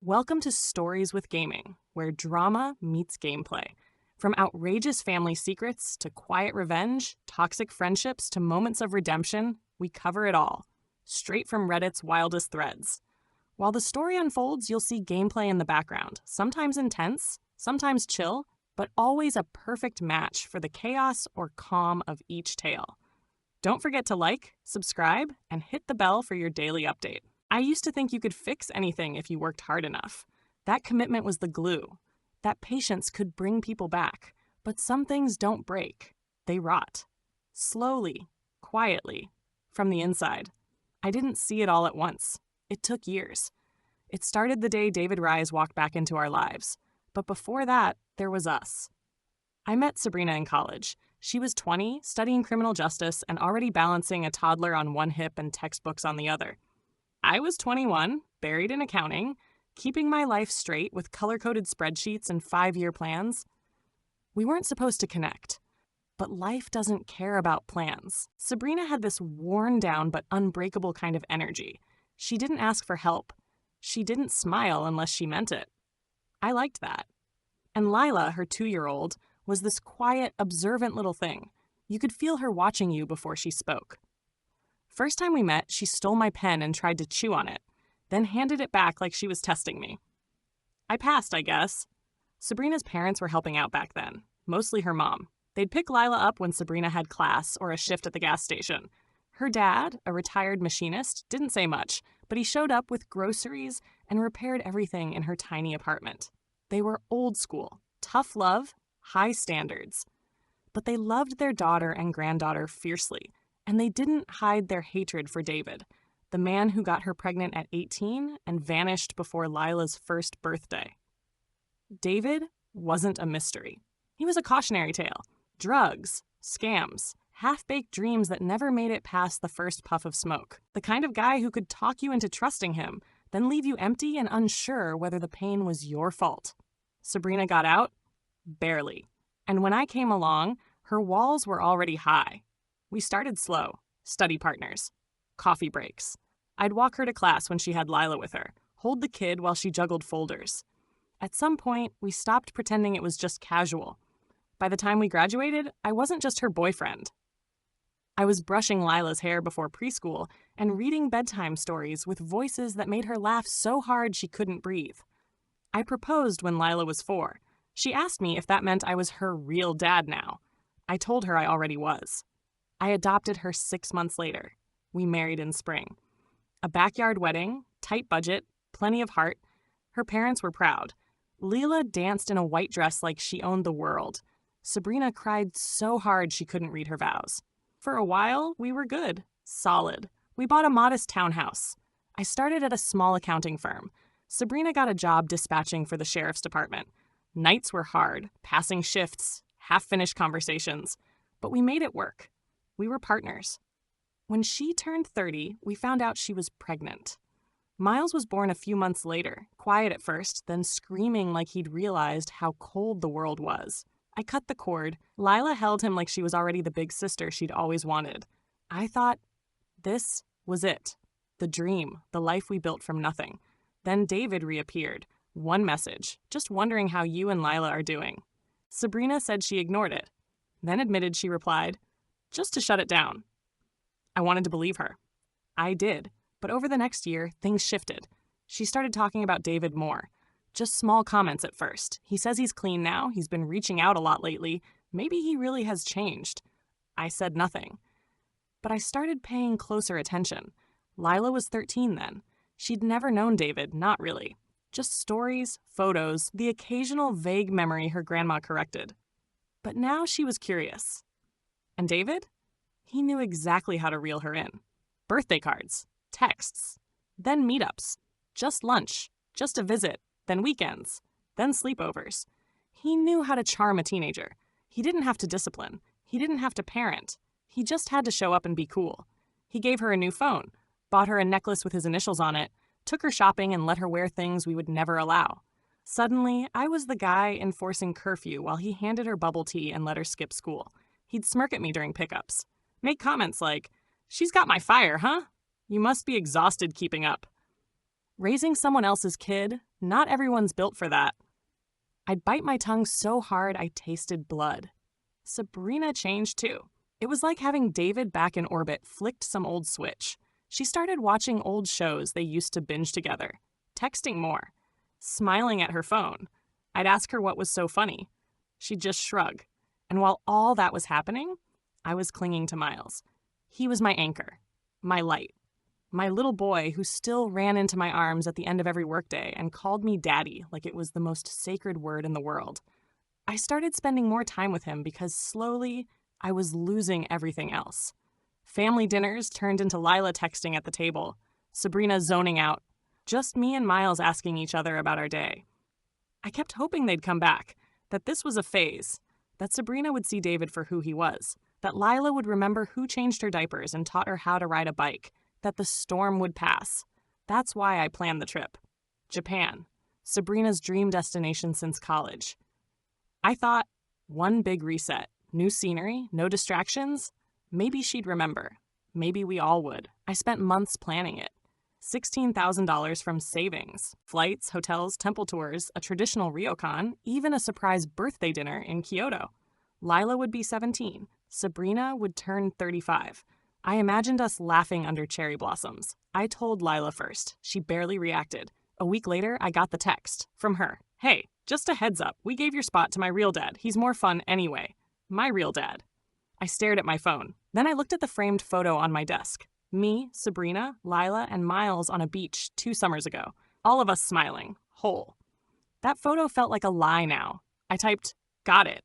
Welcome to Stories with Gaming, where drama meets gameplay. From outrageous family secrets to quiet revenge, toxic friendships to moments of redemption, we cover it all, straight from Reddit's wildest threads. While the story unfolds, you'll see gameplay in the background, sometimes intense, sometimes chill, but always a perfect match for the chaos or calm of each tale. Don't forget to like, subscribe, and hit the bell for your daily update. I used to think you could fix anything if you worked hard enough. That commitment was the glue. That patience could bring people back. But some things don't break. They rot. Slowly, quietly, from the inside. I didn't see it all at once. It took years. It started the day David Rise walked back into our lives. But before that, there was us. I met Sabrina in college. She was 20, studying criminal justice, and already balancing a toddler on one hip and textbooks on the other. I was 21, buried in accounting, keeping my life straight with color-coded spreadsheets and 5-year plans. We weren't supposed to connect, but life doesn't care about plans. Sabrina had this worn-down but unbreakable kind of energy. She didn't ask for help. She didn't smile unless she meant it. I liked that. And Lila, her 2-year-old, was this quiet, observant little thing. You could feel her watching you before she spoke. First time we met, she stole my pen and tried to chew on it, then handed it back like she was testing me. I passed, I guess. Sabrina's parents were helping out back then, mostly her mom. They'd pick Lila up when Sabrina had class or a shift at the gas station. Her dad, a retired machinist, didn't say much, but he showed up with groceries and repaired everything in her tiny apartment. They were old school, tough love, high standards. But they loved their daughter and granddaughter fiercely. And they didn't hide their hatred for David, the man who got her pregnant at 18 and vanished before Lila's first birthday. David wasn't a mystery. He was a cautionary tale. Drugs, scams, half-baked dreams that never made it past the first puff of smoke. The kind of guy who could talk you into trusting him, then leave you empty and unsure whether the pain was your fault. Sabrina got out? Barely. And when I came along, her walls were already high. We started slow, study partners, coffee breaks. I'd walk her to class when she had Lila with her, hold the kid while she juggled folders. At some point, we stopped pretending it was just casual. By the time we graduated, I wasn't just her boyfriend. I was brushing Lila's hair before preschool and reading bedtime stories with voices that made her laugh so hard she couldn't breathe. I proposed when Lila was 4. She asked me if that meant I was her real dad now. I told her I already was. I adopted her 6 months later. We married in spring. A backyard wedding, tight budget, plenty of heart. Her parents were proud. Lila danced in a white dress like she owned the world. Sabrina cried so hard she couldn't read her vows. For a while, we were good, solid. We bought a modest townhouse. I started at a small accounting firm. Sabrina got a job dispatching for the sheriff's department. Nights were hard, passing shifts, half-finished conversations. But we made it work. We were partners. When she turned 30, we found out she was pregnant. Miles was born a few months later, quiet at first, then screaming like he'd realized how cold the world was. I cut the cord. Lila held him like she was already the big sister she'd always wanted. I thought, this was it. The dream, the life we built from nothing. Then David reappeared. One message, just wondering how you and Lila are doing. Sabrina said she ignored it, then admitted she replied, just to shut it down. I wanted to believe her. I did, but over the next year, things shifted. She started talking about David more. Just small comments at first. He says he's clean now, he's been reaching out a lot lately. Maybe he really has changed. I said nothing. But I started paying closer attention. Lila was 13 then. She'd never known David, not really. Just stories, photos, the occasional vague memory her grandma corrected. But now she was curious. And David? He knew exactly how to reel her in. Birthday cards, texts, then meetups, just lunch, just a visit, then weekends, then sleepovers. He knew how to charm a teenager. He didn't have to discipline. He didn't have to parent. He just had to show up and be cool. He gave her a new phone, bought her a necklace with his initials on it, took her shopping and let her wear things we would never allow. Suddenly, I was the guy enforcing curfew while he handed her bubble tea and let her skip school. He'd smirk at me during pickups. Make comments like, "She's got my fire, huh? You must be exhausted keeping up." Raising someone else's kid, not everyone's built for that. I'd bite my tongue so hard I tasted blood. Sabrina changed too. It was like having David back in orbit flicked some old switch. She started watching old shows they used to binge together, texting more, smiling at her phone. I'd ask her what was so funny. She'd just shrug. And while all that was happening, I was clinging to Miles. He was my anchor, my light, my little boy who still ran into my arms at the end of every workday and called me daddy like it was the most sacred word in the world. I started spending more time with him because slowly I was losing everything else. Family dinners turned into Lila texting at the table, Sabrina zoning out, just me and Miles asking each other about our day. I kept hoping they'd come back, that this was a phase, that Sabrina would see David for who he was, that Lila would remember who changed her diapers and taught her how to ride a bike, that the storm would pass. That's why I planned the trip. Japan, Sabrina's dream destination since college. I thought, one big reset, new scenery, no distractions. Maybe she'd remember. Maybe we all would. I spent months planning it. $16,000 from savings, flights, hotels, temple tours, a traditional ryokan, even a surprise birthday dinner in Kyoto. Lila would be 17. Sabrina would turn 35. I imagined us laughing under cherry blossoms. I told Lila first. She barely reacted. A week later, I got the text from her. Hey, just a heads up, we gave your spot to my real dad. He's more fun anyway. My real dad. I stared at my phone. Then I looked at the framed photo on my desk. Me, Sabrina, Lila, and Miles on a beach 2 summers ago. All of us smiling, whole. That photo felt like a lie now. I typed, got it.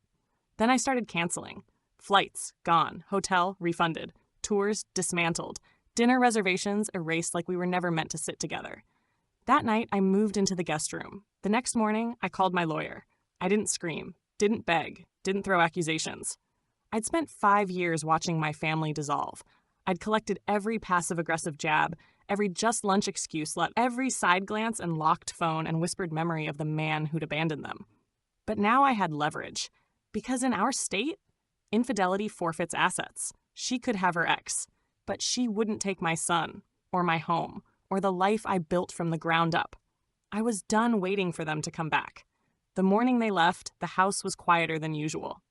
Then I started canceling. Flights, gone. Hotel, refunded. Tours, dismantled. Dinner reservations, erased like we were never meant to sit together. That night, I moved into the guest room. The next morning, I called my lawyer. I didn't scream, didn't beg, didn't throw accusations. I'd spent 5 years watching my family dissolve. I'd collected every passive-aggressive jab, every just lunch excuse, every side glance and locked phone and whispered memory of the man who'd abandoned them. But now I had leverage. Because in our state, infidelity forfeits assets. She could have her ex, but she wouldn't take my son, or my home, or the life I built from the ground up. I was done waiting for them to come back. The morning they left, the house was quieter than usual.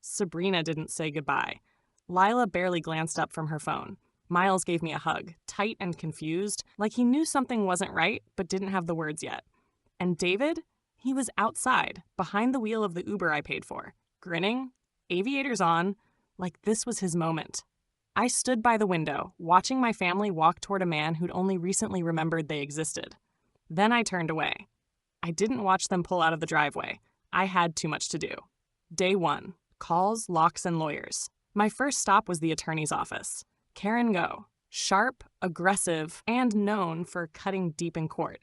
Sabrina didn't say goodbye. Lila barely glanced up from her phone. Miles gave me a hug, tight and confused, like he knew something wasn't right but didn't have the words yet. And David? He was outside, behind the wheel of the Uber I paid for, grinning, aviators on, like this was his moment. I stood by the window, watching my family walk toward a man who'd only recently remembered they existed. Then I turned away. I didn't watch them pull out of the driveway. I had too much to do. Day 1. Calls, locks, and lawyers. My first stop was the attorney's office. Karen Go. Sharp, aggressive, and known for cutting deep in court.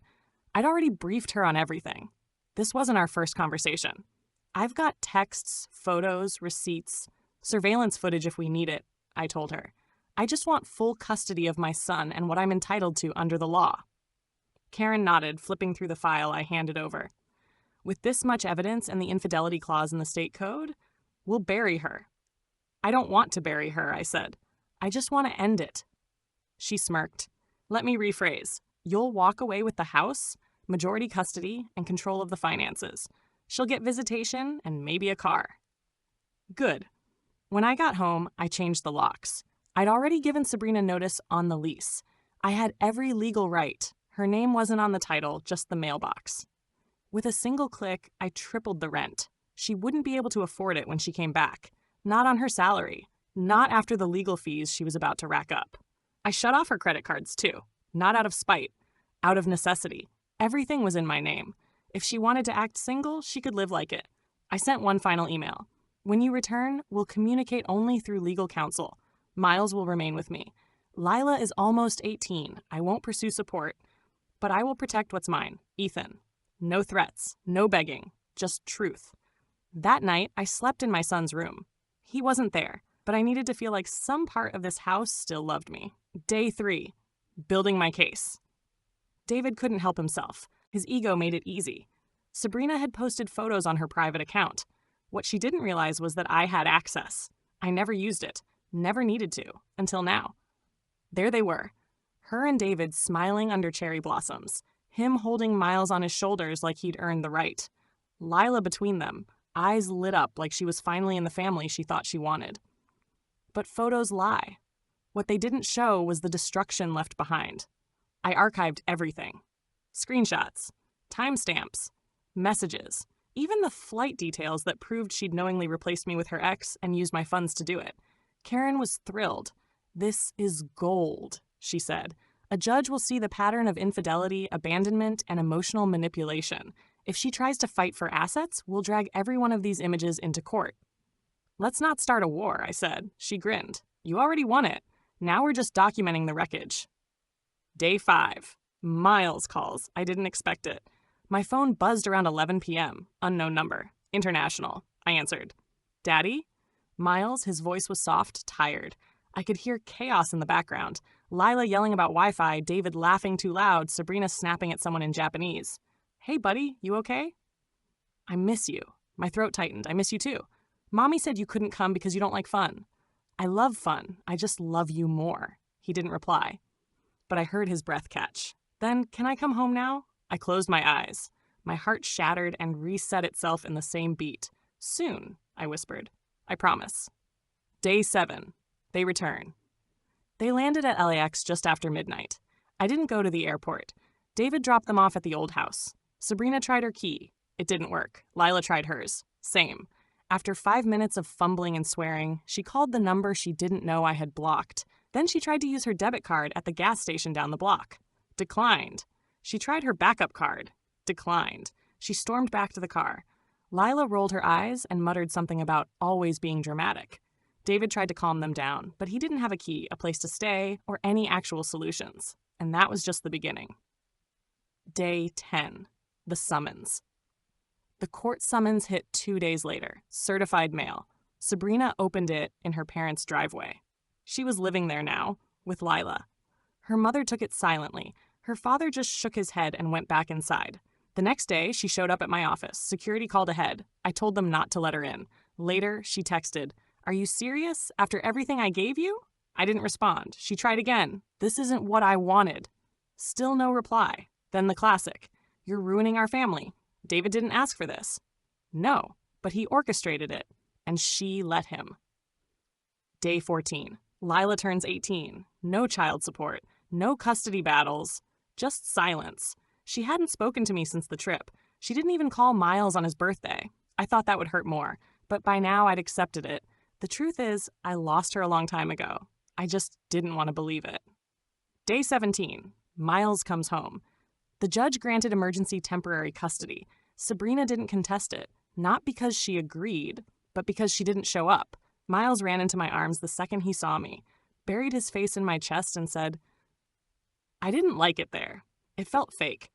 I'd already briefed her on everything. This wasn't our first conversation. I've got texts, photos, receipts, surveillance footage if we need it, I told her. I just want full custody of my son and what I'm entitled to under the law. Karen nodded, flipping through the file I handed over. With this much evidence and the infidelity clause in the state code, we'll bury her. I don't want to bury her, I said. I just want to end it. She smirked. Let me rephrase. You'll walk away with the house, majority custody, and control of the finances. She'll get visitation and maybe a car. Good. When I got home, I changed the locks. I'd already given Sabrina notice on the lease. I had every legal right. Her name wasn't on the title, just the mailbox. With a single click, I tripled the rent. She wouldn't be able to afford it when she came back. Not on her salary. Not after the legal fees she was about to rack up. I shut off her credit cards, too. Not out of spite. Out of necessity. Everything was in my name. If she wanted to act single, she could live like it. I sent one final email. When you return, we'll communicate only through legal counsel. Miles will remain with me. Lila is almost 18. I won't pursue support, but I will protect what's mine, Ethan. No threats, no begging, just truth. That night, I slept in my son's room. He wasn't there, but I needed to feel like some part of this house still loved me. Day 3, building my case. David couldn't help himself. His ego made it easy. Sabrina had posted photos on her private account. What she didn't realize was that I had access. I never used it, never needed to, until now. There they were. Her and David smiling under cherry blossoms, him holding Miles on his shoulders like he'd earned the right. Lila between them, eyes lit up like she was finally in the family she thought she wanted. But photos lie. What they didn't show was the destruction left behind. I archived everything. Screenshots, timestamps, messages, even the flight details that proved she'd knowingly replaced me with her ex and used my funds to do it. Karen was thrilled. "This is gold," she said. "A judge will see the pattern of infidelity, abandonment, and emotional manipulation. If she tries to fight for assets, we'll drag every one of these images into court." "Let's not start a war," I said. She grinned. "You already won it. Now we're just documenting the wreckage." Day 5. Miles calls. I didn't expect it. My phone buzzed around 11 p.m. Unknown number. International. I answered. "Daddy?" Miles, his voice was soft, tired. I could hear chaos in the background. Lila yelling about Wi-Fi, David laughing too loud, Sabrina snapping at someone in Japanese. "Hey, buddy, you okay?" "I miss you." My throat tightened. "I miss you too. Mommy said you couldn't come because you don't like fun." "I love fun. I just love you more." He didn't reply. But I heard his breath catch. "Then, can I come home now?" I closed my eyes. My heart shattered and reset itself in the same beat. "Soon," I whispered. "I promise." Day 7. They return. They landed at LAX just after midnight. I didn't go to the airport. David dropped them off at the old house. Sabrina tried her key. It didn't work. Lila tried hers. Same. After 5 minutes of fumbling and swearing, she called the number she didn't know I had blocked. Then she tried to use her debit card at the gas station down the block. Declined. She tried her backup card. Declined. She stormed back to the car. Lila rolled her eyes and muttered something about always being dramatic. David tried to calm them down, but he didn't have a key, a place to stay, or any actual solutions. And that was just the beginning. Day 10. The summons. The court summons hit 2 days later. Certified mail. Sabrina opened it in her parents' driveway. She was living there now, with Lila. Her mother took it silently. Her father just shook his head and went back inside. The next day, she showed up at my office. Security called ahead. I told them not to let her in. Later, she texted, "Are you serious? After everything I gave you?" I didn't respond. She tried again. "This isn't what I wanted." Still no reply. Then the classic. "You're ruining our family. David didn't ask for this." No, but he orchestrated it, and she let him. Day 14. Lila turns 18. No child support. No custody battles. Just silence. She hadn't spoken to me since the trip. She didn't even call Miles on his birthday. I thought that would hurt more, but by now I'd accepted it. The truth is, I lost her a long time ago. I just didn't want to believe it. Day 17. Miles comes home. The judge granted emergency temporary custody. Sabrina didn't contest it, not because she agreed, but because she didn't show up. Miles ran into my arms the second he saw me, buried his face in my chest and said, "I didn't like it there. It felt fake."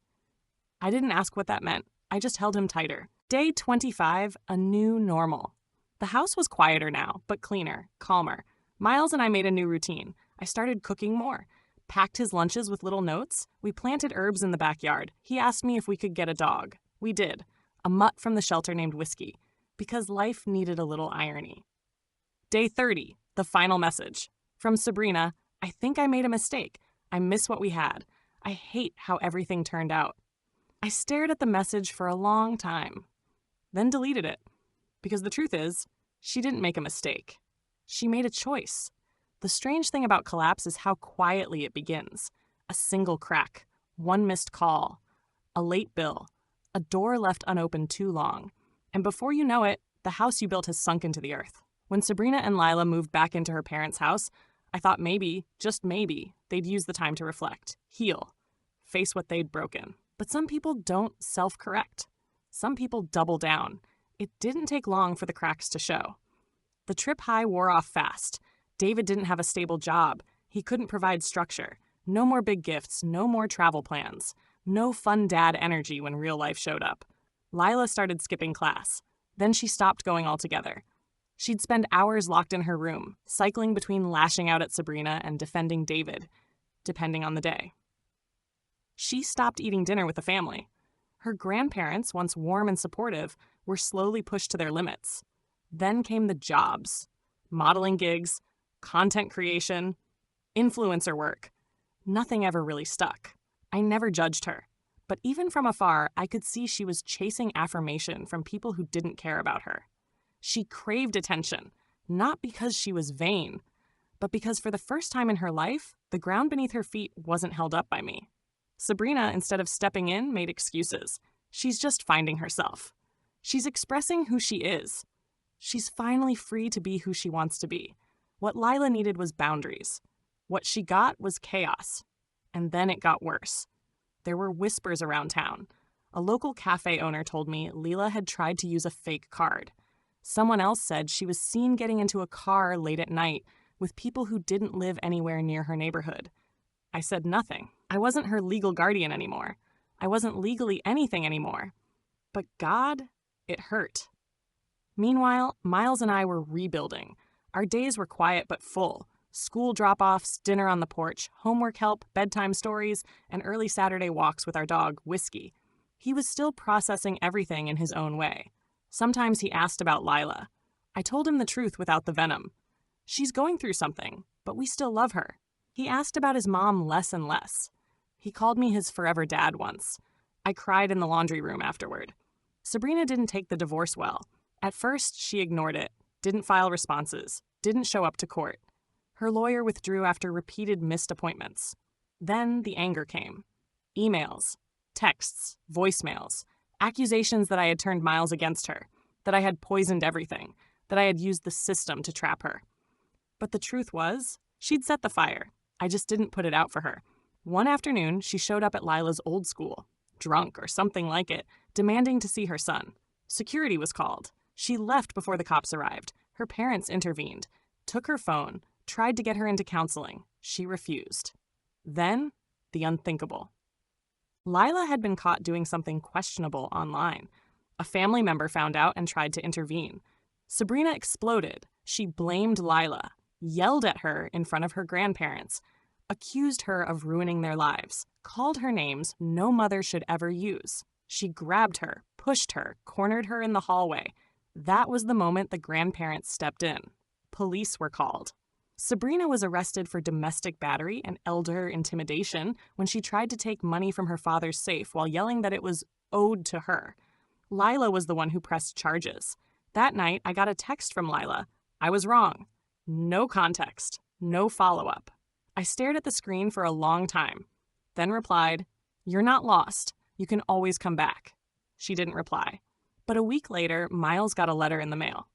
I didn't ask what that meant. I just held him tighter. Day 25, a new normal. The house was quieter now, but cleaner, calmer. Miles and I made a new routine. I started cooking more. Packed his lunches with little notes. We planted herbs in the backyard. He asked me if we could get a dog. We did. A mutt from the shelter named Whiskey. Because life needed a little irony. Day 30, the final message. From Sabrina, "I think I made a mistake. I miss what we had. I hate how everything turned out." I stared at the message for a long time, then deleted it. Because the truth is, she didn't make a mistake. She made a choice. The strange thing about collapse is how quietly it begins. A single crack, one missed call, a late bill, a door left unopened too long. And before you know it, the house you built has sunk into the earth. When Sabrina and Lila moved back into her parents' house, I thought maybe, just maybe, they'd use the time to reflect, heal, face what they'd broken. But some people don't self-correct. Some people double down. It didn't take long for the cracks to show. The trip high wore off fast. David didn't have a stable job. He couldn't provide structure. No more big gifts, no more travel plans. No fun dad energy when real life showed up. Lila started skipping class. Then she stopped going altogether. She'd spend hours locked in her room, cycling between lashing out at Sabrina and defending David, depending on the day. She stopped eating dinner with the family. Her grandparents, once warm and supportive, were slowly pushed to their limits. Then came the jobs. Modeling gigs, content creation, influencer work. Nothing ever really stuck. I never judged her. But even from afar, I could see she was chasing affirmation from people who didn't care about her. She craved attention, not because she was vain, but because for the first time in her life, the ground beneath her feet wasn't held up by me. Sabrina, instead of stepping in, made excuses. She's just finding herself. She's expressing who she is. She's finally free to be who she wants to be. What Lila needed was boundaries. What she got was chaos. And then it got worse. There were whispers around town. A local cafe owner told me Lila had tried to use a fake card. Someone else said she was seen getting into a car late at night with people who didn't live anywhere near her neighborhood. I said nothing. I wasn't her legal guardian anymore. I wasn't legally anything anymore. But God, it hurt. Meanwhile, Miles and I were rebuilding. Our days were quiet but full. School drop-offs, dinner on the porch, homework help, bedtime stories, and early Saturday walks with our dog, Whiskey. He was still processing everything in his own way. Sometimes he asked about Lila. I told him the truth without the venom. She's going through something, but we still love her. He asked about his mom less and less. He called me his forever dad once. I cried in the laundry room afterward. Sabrina didn't take the divorce well. At first, she ignored it, didn't file responses, didn't show up to court. Her lawyer withdrew after repeated missed appointments. Then the anger came. Emails, texts, voicemails, accusations that I had turned Miles against her, that I had poisoned everything, that I had used the system to trap her. But the truth was, she'd set the fire. I just didn't put it out for her. One afternoon, she showed up at Lila's old school, drunk or something like it, demanding to see her son. Security was called. She left before the cops arrived. Her parents intervened, took her phone, tried to get her into counseling. She refused. Then, the unthinkable. Lila had been caught doing something questionable online. A family member found out and tried to intervene. Sabrina exploded. She blamed Lila, yelled at her in front of her grandparents, accused her of ruining their lives, called her names no mother should ever use. She grabbed her, pushed her, cornered her in the hallway. That was the moment the grandparents stepped in. Police were called. Sabrina was arrested for domestic battery and elder intimidation when she tried to take money from her father's safe while yelling that it was owed to her. Lila was the one who pressed charges. That night, I got a text from Lila. I was wrong. No context. No follow-up. I stared at the screen for a long time, then replied, "You're not lost. You can always come back." She didn't reply. But a week later, Miles got a letter in the mail.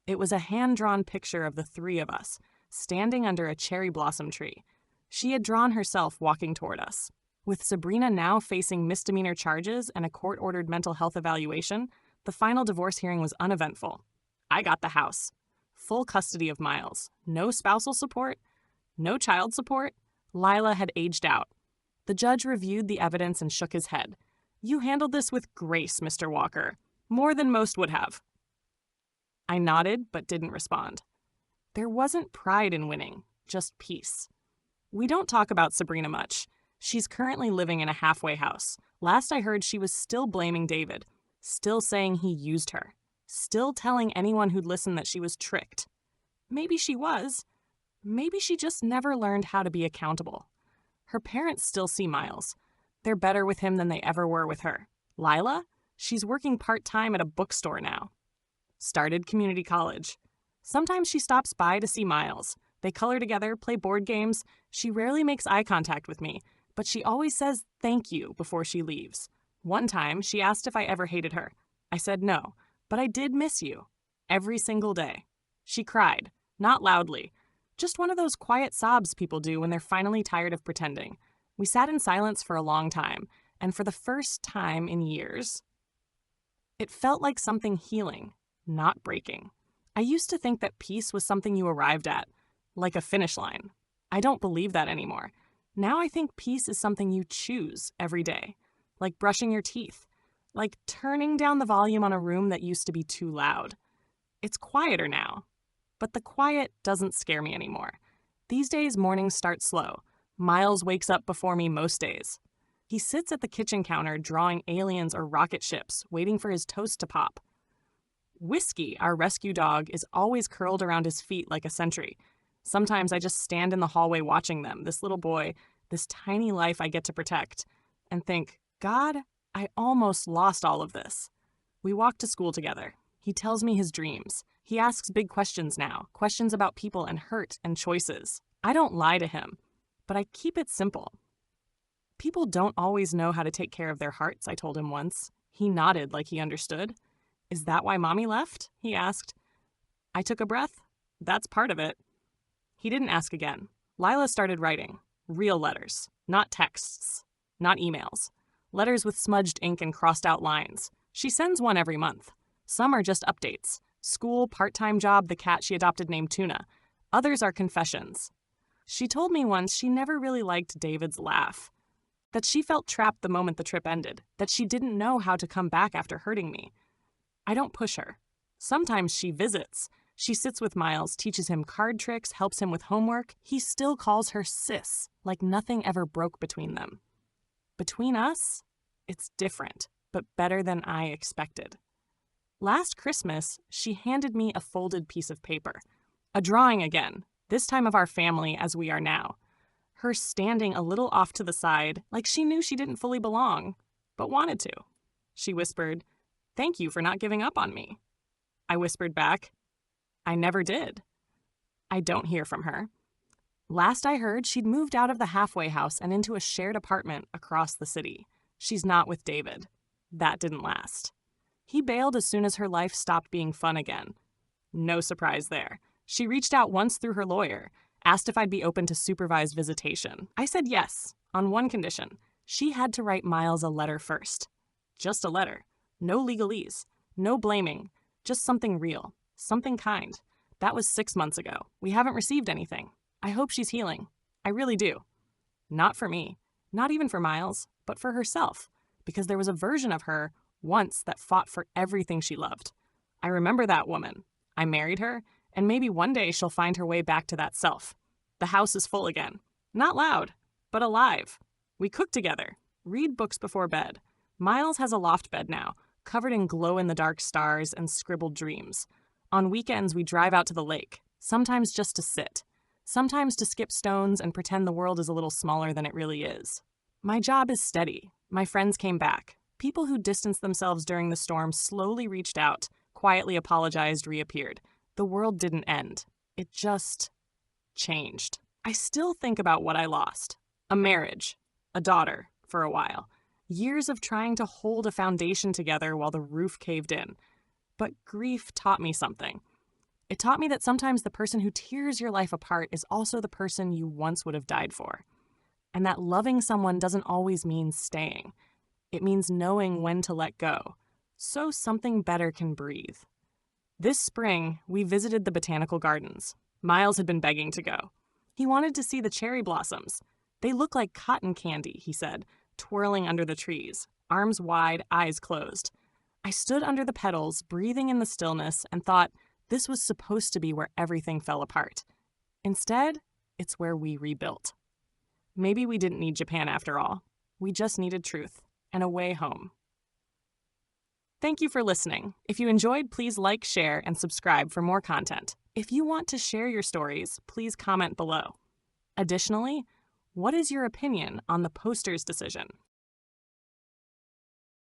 It was a hand-drawn picture of the three of us, standing under a cherry blossom tree. She had drawn herself walking toward us. With Sabrina now facing misdemeanor charges and a court-ordered mental health evaluation, the final divorce hearing was uneventful. I got the house. Full custody of Miles. No spousal support. No child support. Lila had aged out. The judge reviewed the evidence and shook his head. "You handled this with grace, Mr. Walker. More than most would have." I nodded, but didn't respond. There wasn't pride in winning, just peace. We don't talk about Sabrina much. She's currently living in a halfway house. Last I heard, she was still blaming David, still saying he used her, still telling anyone who'd listen that she was tricked. Maybe she was. Maybe she just never learned how to be accountable. Her parents still see Miles. They're better with him than they ever were with her. Lila? She's working part-time at a bookstore now. Started community college. Sometimes she stops by to see Miles. They color together, play board games. She rarely makes eye contact with me, but she always says thank you before she leaves. One time, she asked if I ever hated her. I said no, but I did miss you. Every single day. She cried, not loudly. Just one of those quiet sobs people do when they're finally tired of pretending. We sat in silence for a long time, and for the first time in years, it felt like something healing, not breaking. I used to think that peace was something you arrived at, like a finish line. I don't believe that anymore. Now I think peace is something you choose every day, like brushing your teeth, like turning down the volume on a room that used to be too loud. It's quieter now, but the quiet doesn't scare me anymore. These days, mornings start slow. Miles wakes up before me most days. He sits at the kitchen counter drawing aliens or rocket ships, waiting for his toast to pop. Whiskey, our rescue dog, is always curled around his feet like a sentry. Sometimes I just stand in the hallway watching them, this little boy, this tiny life I get to protect, and think, God, I almost lost all of this. We walk to school together. He tells me his dreams. He asks big questions now, questions about people and hurt and choices. I don't lie to him, but I keep it simple. People don't always know how to take care of their hearts, I told him once. He nodded like he understood. Is that why Mommy left? He asked. I took a breath. That's part of it. He didn't ask again. Lila started writing. Real letters. Not texts. Not emails. Letters with smudged ink and crossed out lines. She sends one every month. Some are just updates. School, part-time job, the cat she adopted named Tuna. Others are confessions. She told me once she never really liked David's laugh. That she felt trapped the moment the trip ended. That she didn't know how to come back after hurting me. I don't push her. Sometimes she visits. She sits with Miles, teaches him card tricks, helps him with homework. He still calls her sis, like nothing ever broke between them. Between us, it's different, but better than I expected. Last Christmas, she handed me a folded piece of paper. A drawing again, this time of our family as we are now. Her standing a little off to the side, like she knew she didn't fully belong, but wanted to. She whispered, "Thank you for not giving up on me." I whispered back, "I never did." I don't hear from her. Last I heard, she'd moved out of the halfway house and into a shared apartment across the city. She's not with David. That didn't last. He bailed as soon as her life stopped being fun again. No surprise there. She reached out once through her lawyer, asked if I'd be open to supervised visitation. I said yes, on one condition. She had to write Miles a letter first. Just a letter. No legalese. No blaming. Just something real. Something kind. That was 6 months ago. We haven't received anything. I hope she's healing. I really do. Not for me. Not even for Miles, but for herself. Because there was a version of her once that fought for everything she loved. I remember that woman. I married her, and maybe one day she'll find her way back to that self. The house is full again. Not loud, but alive. We cook together. Read books before bed. Miles has a loft bed now, covered in glow-in-the-dark stars and scribbled dreams. On weekends, we drive out to the lake, sometimes just to sit. Sometimes to skip stones and pretend the world is a little smaller than it really is. My job is steady. My friends came back. People who distanced themselves during the storm slowly reached out, quietly apologized, reappeared. The world didn't end. It just changed. I still think about what I lost. A marriage. A daughter, for a while. Years of trying to hold a foundation together while the roof caved in. But grief taught me something. It taught me that sometimes the person who tears your life apart is also the person you once would have died for. And that loving someone doesn't always mean staying. It means knowing when to let go, so something better can breathe. This spring, we visited the botanical gardens. Miles had been begging to go. He wanted to see the cherry blossoms. They look like cotton candy, he said, twirling under the trees, arms wide, eyes closed. I stood under the petals, breathing in the stillness, and thought this was supposed to be where everything fell apart. Instead, it's where we rebuilt. Maybe we didn't need Japan after all. We just needed truth and a way home. Thank you for listening. If you enjoyed, please like, share, and subscribe for more content. If you want to share your stories, please comment below. Additionally, what is your opinion on the poster's decision?